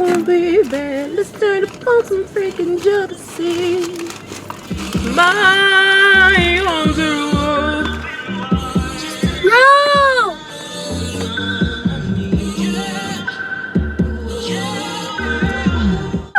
on, baby, let's turn upon some freaking jealousy. My arms are raw. No!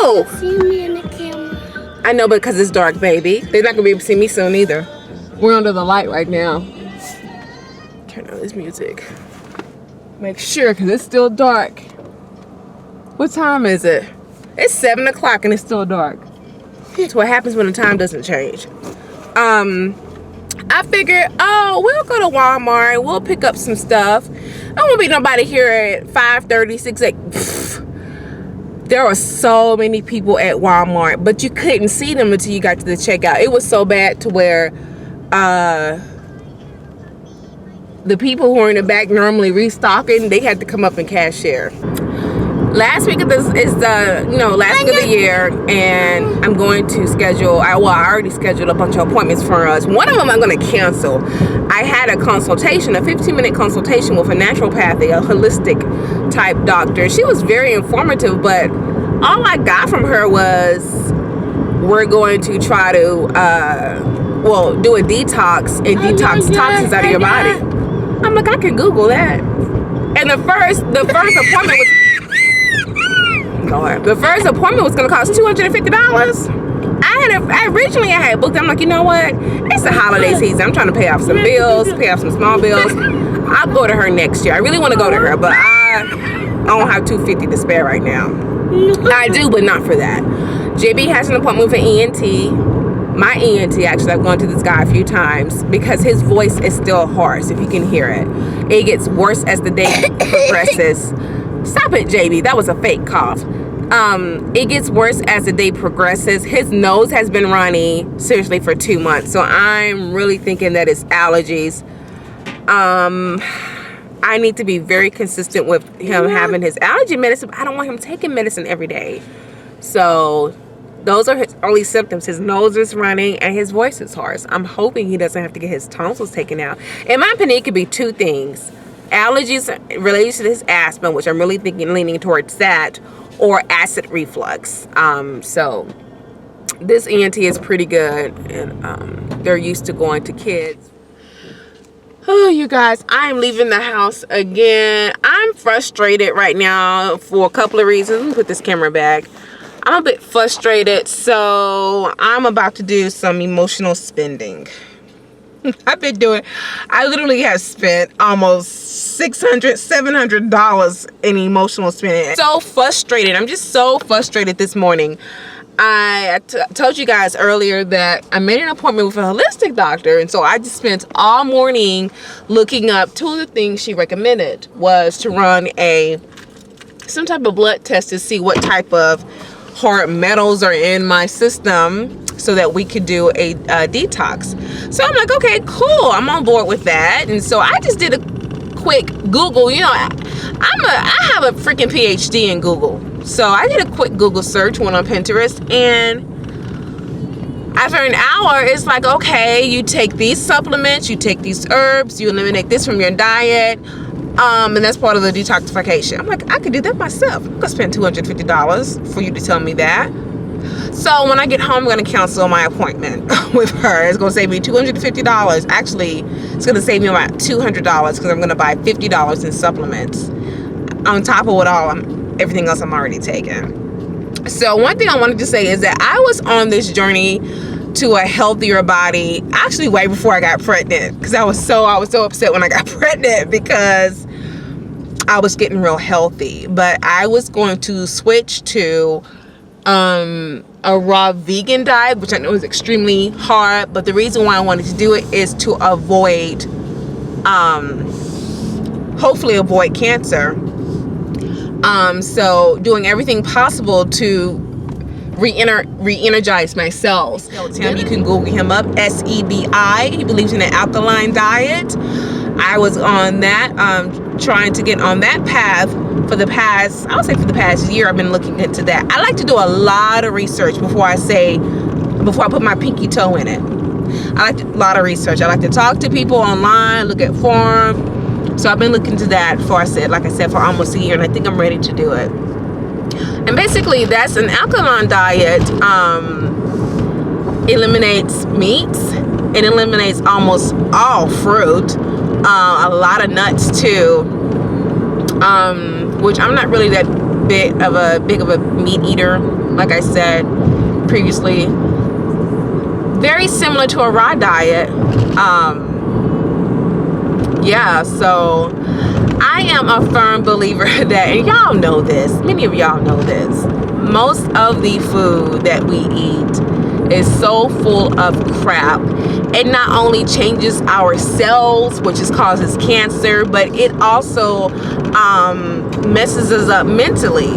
Oh, See me in the camera. I know, but because it's dark, baby. They're not gonna be able to see me soon either. We're under the light right now. Turn on this music. Make sure, because it's still dark. What time is it? It's 7 o'clock and it's still dark. That's what happens when the time doesn't change. I figured, oh, we'll go to Walmart. We'll pick up some stuff. There won't be nobody here at 5:30, 6, 8. There were so many people at Walmart, but you couldn't see them until you got to the checkout. It was so bad to where the people who are in the back normally restocking, they had to come up and cashier. Last week of this is the last week of the year, and I'm going to schedule. I already scheduled a bunch of appointments for us. One of them I'm going to cancel. I had a consultation, a 15-minute consultation with a naturopathy, a holistic type doctor. She was very informative, but all I got from her was we're going to try to do a detox and detox toxins out of your body. I'm like, I can Google that. And the first appointment was. The first appointment was gonna cost $250. Originally I had booked. I'm like, you know what? It's the holiday season. I'm trying to pay off some bills, pay off some small bills. I'll go to her next year. I really want to go to her, but I don't have $250 to spare right now. I do, but not for that. JB has an appointment for ENT. My ENT, actually, I've gone to this guy a few times because his voice is still hoarse, if you can hear it. It gets worse as the day progresses. Stop it, JB. That was a fake cough. It gets worse as the day progresses. His nose has been runny, seriously, for 2 months. So I'm really thinking that it's allergies. I need to be very consistent with him having his allergy medicine. I don't want him taking medicine every day. So those are his early symptoms. His nose is running and his voice is hoarse. I'm hoping he doesn't have to get his tonsils taken out. In my opinion, it could be two things. Allergies related to his asthma, which I'm really leaning towards that, or acid reflux. So this ENT is pretty good, and they're used to going to kids. Oh, you guys, I'm leaving the house again. I'm frustrated right now for a couple of reasons. Let me put this camera back. I'm a bit frustrated, so I'm about to do some emotional spending. I literally have spent almost $700 in emotional spending. So frustrated. I'm just so frustrated this morning. I told you guys earlier that I made an appointment with a holistic doctor, and so I just spent all morning looking up. Two of the things she recommended was to run some type of blood test to see what type of hard metals are in my system, so that we could do a detox. So I'm like, okay, cool, I'm on board with that. And so I just did a quick Google. I have a freaking PhD in Google. So I did a quick Google search, went on Pinterest, and after an hour, it's like, okay, you take these supplements, you take these herbs, you eliminate this from your diet, and that's part of the detoxification. I'm like, I could do that myself. I'm gonna spend $250 for you to tell me that. So when I get home, I'm going to cancel my appointment with her. It's going to save me $250. Actually, it's going to save me about $200 because I'm going to buy $50 in supplements on top of everything else I'm already taking. So one thing I wanted to say is that I was on this journey to a healthier body actually way before I got pregnant, because I was so upset when I got pregnant because I was getting real healthy. But I was going to switch to a raw vegan diet, which I know is extremely hard, but the reason why I wanted to do it is to avoid, hopefully avoid cancer. So doing everything possible to re-energize my cells. Tim, you can Google him up, SEBI. He believes in an alkaline diet. I was on that, trying to get on that path for the past year. I've been looking into that. I like to do a lot of research before I put my pinky toe in it. I like a lot of research. I like to talk to people online, look at forums. So I've been looking into that for almost a year, and I think I'm ready to do it. And basically that's an alkaline diet. Eliminates meats. It eliminates almost all fruit. A lot of nuts too. Which I'm not really that big of a meat eater, like I said previously. Very similar to a raw diet. Yeah, so I am a firm believer that, and y'all know this, many of y'all know this, most of the food that we eat is so full of crap. It not only changes our cells, which causes cancer, but it also messes us up mentally.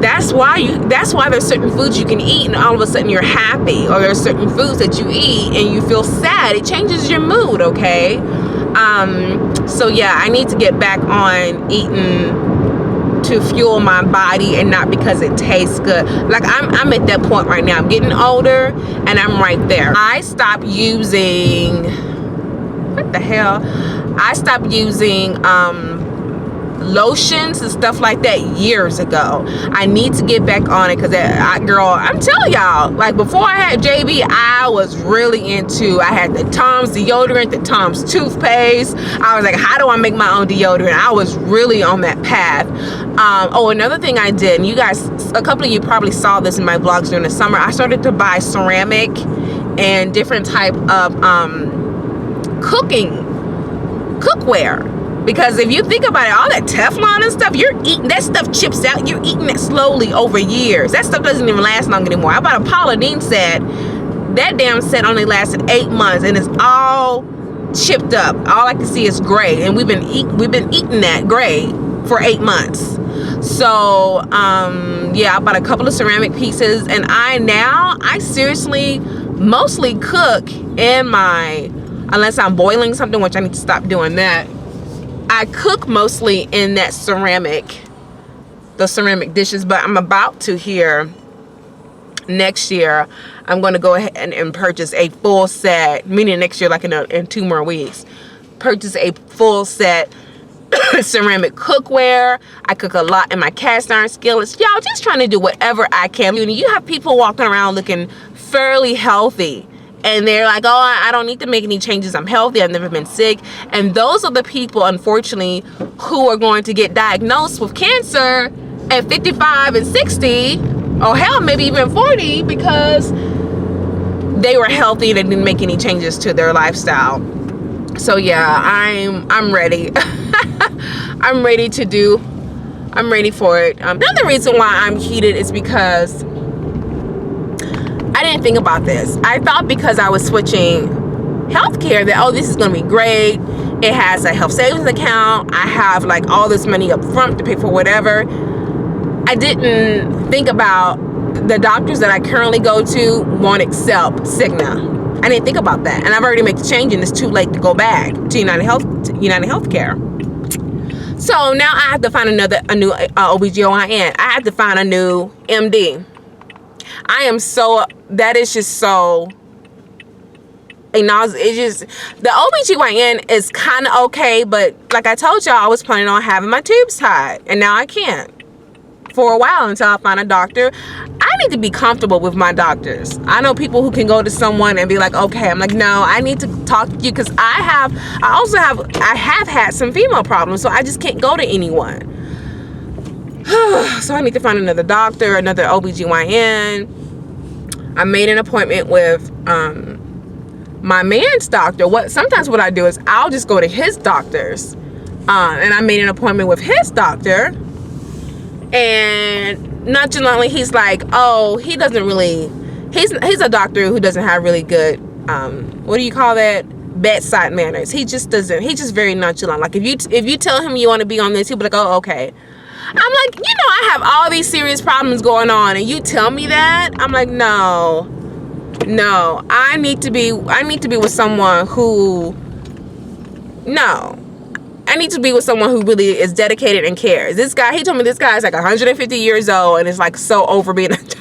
That's why there's certain foods you can eat and all of a sudden you're happy, or there's certain foods that you eat and you feel sad. It changes your mood, okay? So yeah, I need to get back on eating to fuel my body and not because it tastes good. Like I'm at that point right now. I'm getting older and I'm right there. I stopped using, what the hell? I stopped using lotions and stuff like that years ago. I need to get back on it because girl, I'm telling y'all, like before I had JB, I was really into, I had the Tom's deodorant, the Tom's toothpaste. I was like, how do I make my own deodorant? I was really on that path. Oh, another thing I did, and you guys, a couple of you probably saw this in my vlogs during the summer, I started to buy ceramic and different type of cookware. Because if you think about it, all that Teflon and stuff, you're eating, that stuff chips out. You're eating it slowly over years. That stuff doesn't even last long anymore. I bought a Paula Deen set. That damn set only lasted 8 months and it's all chipped up. All I can see is gray. And we've been eating that gray for 8 months. So, yeah, I bought a couple of ceramic pieces. And I seriously mostly cook in my, unless I'm boiling something, which I need to stop doing that. I cook mostly in that the ceramic dishes, but I'm about to here next year. I'm going to go ahead and purchase a full set, meaning next year, like in 2 more weeks, purchase a full set ceramic cookware. I cook a lot in my cast iron skillets. Y'all, just trying to do whatever I can. You have people walking around looking fairly healthy. And they're like, oh, I don't need to make any changes. I'm healthy. I've never been sick. And those are the people, unfortunately, who are going to get diagnosed with cancer at 55 and 60, or hell, maybe even 40, because they were healthy and they didn't make any changes to their lifestyle. So yeah, I'm ready. I'm ready for it. Another reason why I'm heated is because I didn't think about this. I thought because I was switching healthcare that, oh, this is going to be great. It has a health savings account. I have like all this money up front to pay for whatever. I didn't think about the doctors that I currently go to won't accept Cigna. I didn't think about that. And I've already made the change and it's too late to go back to United Healthcare. So now I have to find a new OBGYN. I have to find a new MD. That is just so, it's just, the OBGYN is kind of okay, but like I told y'all, I was planning on having my tubes tied, and now I can't for a while until I find a doctor. I need to be comfortable with my doctors. I know people who can go to someone and be like, okay. I'm like, no, I need to talk to you because I have had some female problems, so I just can't go to anyone. So I need to find another doctor, another OBGYN. I made an appointment with my man's doctor. Sometimes what I do is I'll just go to his doctors. And I made an appointment with his doctor. And nonchalantly, he's like, oh, he doesn't really, he's a doctor who doesn't have really good, what do you call that? Bedside manners. He's just very nonchalant. Like if you tell him you want to be on this, he'll be like, oh, okay. I'm like, I have all these serious problems going on and you tell me that? I'm like, no, I need to be with someone who, I need to be with someone who really is dedicated and cares. He told me this guy is like 150 years old and is like so over being a doctor.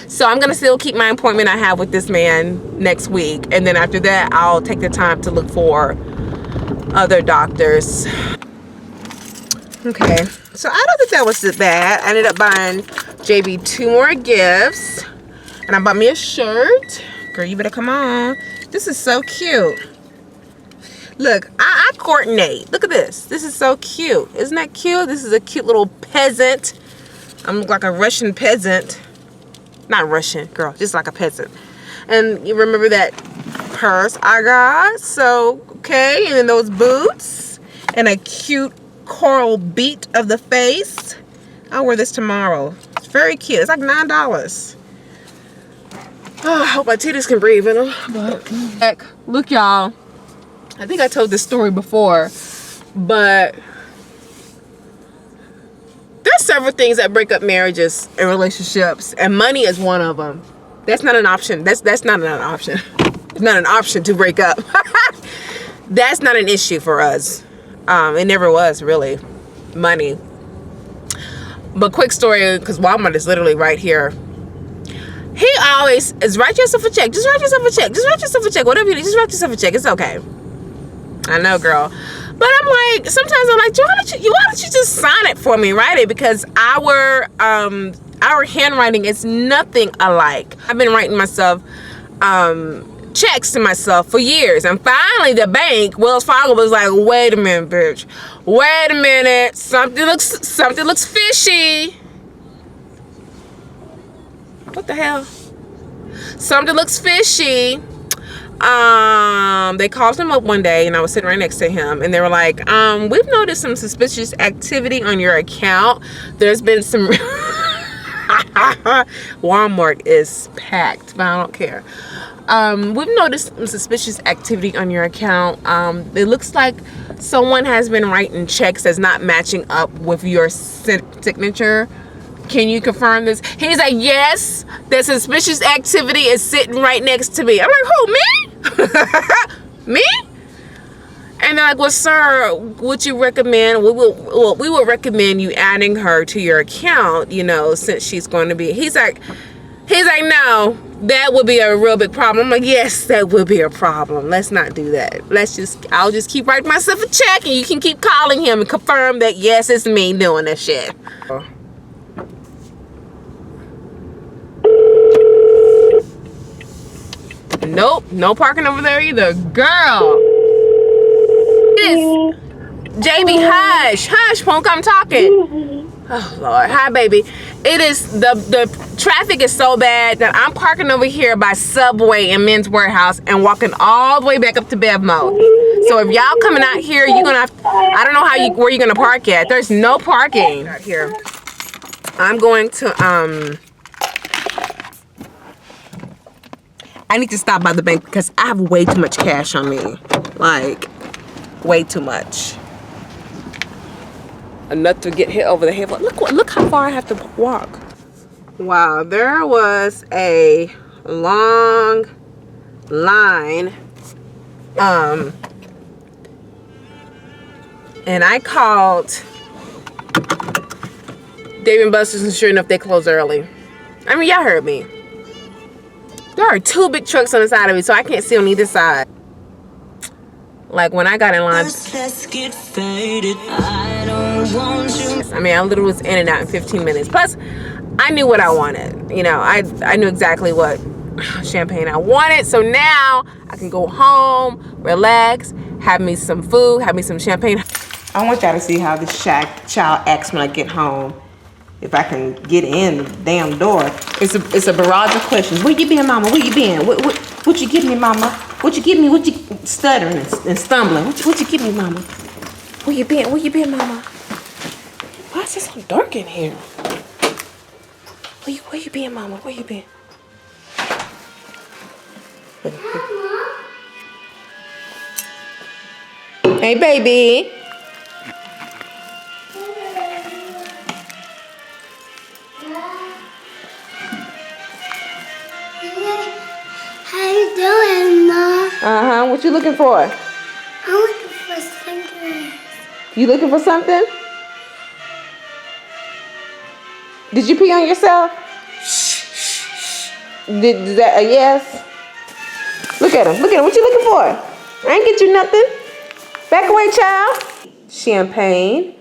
So I'm going to still keep my appointment I have with this man next week. And then after that, I'll take the time to look for other doctors. Okay, so I don't think that was that bad. I ended up buying JB 2 more gifts. And I bought me a shirt. Girl, you better come on. This is so cute. Look, I coordinate. Look at this. This is so cute. Isn't that cute? This is a cute little peasant. I'm like a Russian peasant. Not Russian, girl. Just like a peasant. And you remember that purse I got? So, okay. And then those boots. And a cute coral beat of the face. I'll wear this tomorrow. It's very cute. It's like $9. Oh, I hope my titties can breathe in them. But look, y'all. I think I told this story before, but there's several things that break up marriages and relationships, and money is one of them. That's not an option. That's not an option. It's not an option to break up. That's not an issue for us. It never was, really. Money. But quick story, because Walmart is literally right here. He always is, write yourself a check. Just write yourself a check. Just write yourself a check. Whatever you need, just write yourself a check. It's okay. I know, girl. But I'm like, sometimes I'm like, why don't you just sign it for me? Write it, because our handwriting is nothing alike. I've been writing myself checks to myself for years, and finally the bank, Wells Fargo, was like, wait a minute, bitch. Wait a minute. Something looks fishy. What the hell? Something looks fishy. They called him up one day, and I was sitting right next to him, and they were like, we've noticed some suspicious activity on your account. There's been some Walmart is packed, but I don't care. We've noticed some suspicious activity on your account. It looks like someone has been writing checks that's not matching up with your signature. Can you confirm this? He's like, yes, the suspicious activity is sitting right next to me. I'm like, who, me? Me? And they're like, well, sir, would you recommend, we will recommend you adding her to your account, you know, since she's going to be, he's like, no, that would be a real big problem. I'm like, yes, that would be a problem. Let's not do that. I'll just keep writing myself a check, and you can keep calling him and confirm that, yes, it's me doing this shit. Nope, no parking over there either. Girl. JB, hush, won't come talking. Oh Lord, hi baby. It is, the traffic is so bad that I'm parking over here by Subway and Men's Warehouse and walking all the way back up to Bevmo. So if y'all coming out here, you're gonna have, I don't know where you're gonna park at. There's no parking out here. I'm going to I need to stop by the bank because I have way too much cash on me. Like, way too much. Enough to get hit over the head. Look how far I have to walk. Wow, there was a long line. And I called Dave & Buster's, and sure enough, they closed early. I mean, y'all heard me. There are 2 big trucks on the side of me, so I can't see on either side. Like when I got in line. Let's get faded. I don't want you. I mean, I literally was in and out in 15 minutes. Plus, I knew what I wanted. You know, I knew exactly what champagne I wanted. So now I can go home, relax, have me some food, have me some champagne. I want y'all to see how this child acts when I get home. If I can get in the damn door. It's a barrage of questions. Where you been, mama? Where you been? What you give me, mama? What you give me? What you stuttering and stumbling? What you give me, mama? Where you been? Where you been, mama? Why is it so dark in here? Where you been, mama? Where you been? Hey, baby. How you doing, Ma? Uh-huh. What you looking for? I'm looking for something. You looking for something? Did you pee on yourself? Is that a yes? Look at him. Look at him. What you looking for? I ain't get you nothing. Back away, child. Champagne.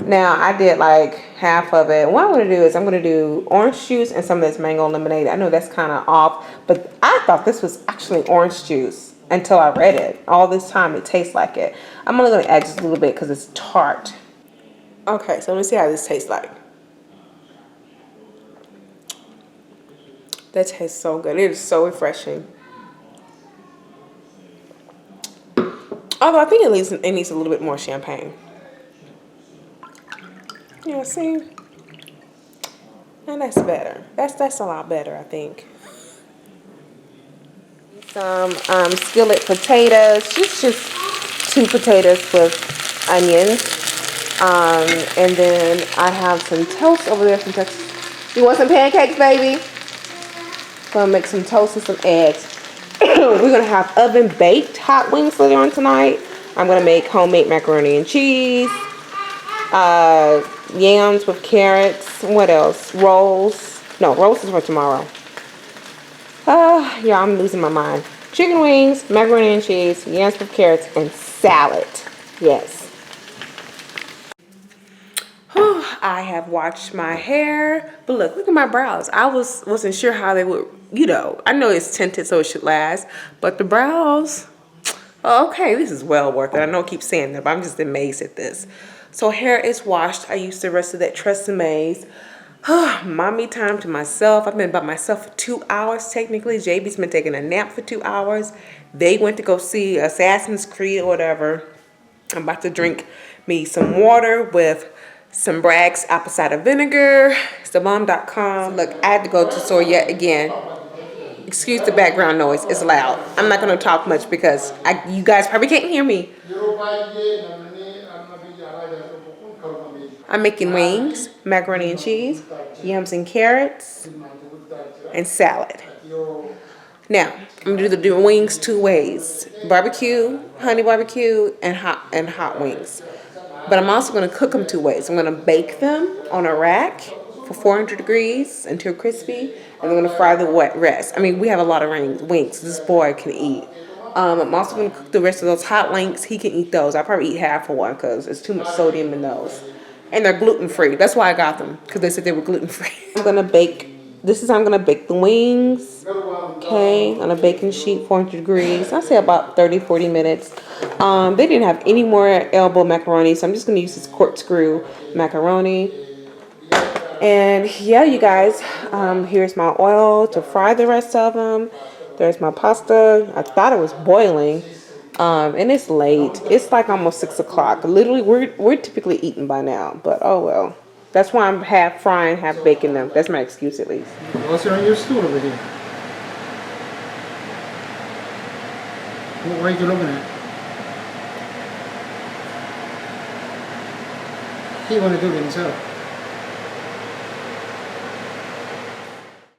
Now I did like half of it. What I'm gonna do is I'm gonna do orange juice and some of this mango lemonade. I know that's kind of off, but I thought this was actually orange juice until I read it. All this time it tastes like it. I'm only gonna add just a little bit because it's tart. Okay, so let me see how this tastes like. That tastes so good. It is so refreshing. Although I think it needs a little bit more champagne. Yeah, see? And that's better. That's a lot better, I think. Some skillet potatoes. Just 2 potatoes with onions. And then I have some toast over there from Texas. You want some pancakes, baby? Gonna make some toast and some eggs. We're gonna have oven baked hot wings later on tonight. I'm gonna make homemade macaroni and cheese, yams with carrots. What else? Rolls. No, rolls is for tomorrow. Yeah, I'm losing my mind. Chicken wings, macaroni and cheese, yams with carrots, and salad. Yes. I have washed my hair, but look at my brows. I wasn't sure how they would, I know it's tinted so it should last, but the brows, okay, this is well worth it. I know I keep saying that, but I'm just amazed at this. So hair is washed. I used the rest of that Tresemmé. Mommy time to myself. I've been by myself for 2 hours technically. JB's been taking a nap for 2 hours. They went to go see Assassin's Creed or whatever. I'm about to drink me some water with some Bragg's apple cider vinegar. It's thebomb.com. Look, I had to go to the store yet again. Excuse the background noise. It's loud. I'm not going to talk much because you guys probably can't hear me. I'm making wings, macaroni and cheese, yams and carrots, and salad. Now, I'm going to do the wings 2 ways. Barbecue, honey barbecue, and hot wings. But I'm also going to cook them 2 ways. I'm going to bake them on a rack for 400 degrees until crispy. And I'm going to fry the rest. I mean, we have a lot of wings. This boy can eat. I'm also going to cook the rest of those hot wings. He can eat those. I'll probably eat half of one because there's too much sodium in those. And they're gluten-free. That's why I got them, because they said they were gluten-free. I'm going to bake. This is how I'm going to bake the wings. Okay, on a baking sheet, 400 degrees. I say about 30-40 minutes. They didn't have any more elbow macaroni, so I'm just going to use this corkscrew macaroni. And yeah, you guys, here's my oil to fry the rest of them. There's my pasta. I thought it was boiling. And it's late. It's like almost 6 o'clock. Literally, we're typically eating by now, but oh well. That's why I'm half frying, half baking them. That's my excuse at least. What's on your stool over here? What are you looking at? He want to do it himself.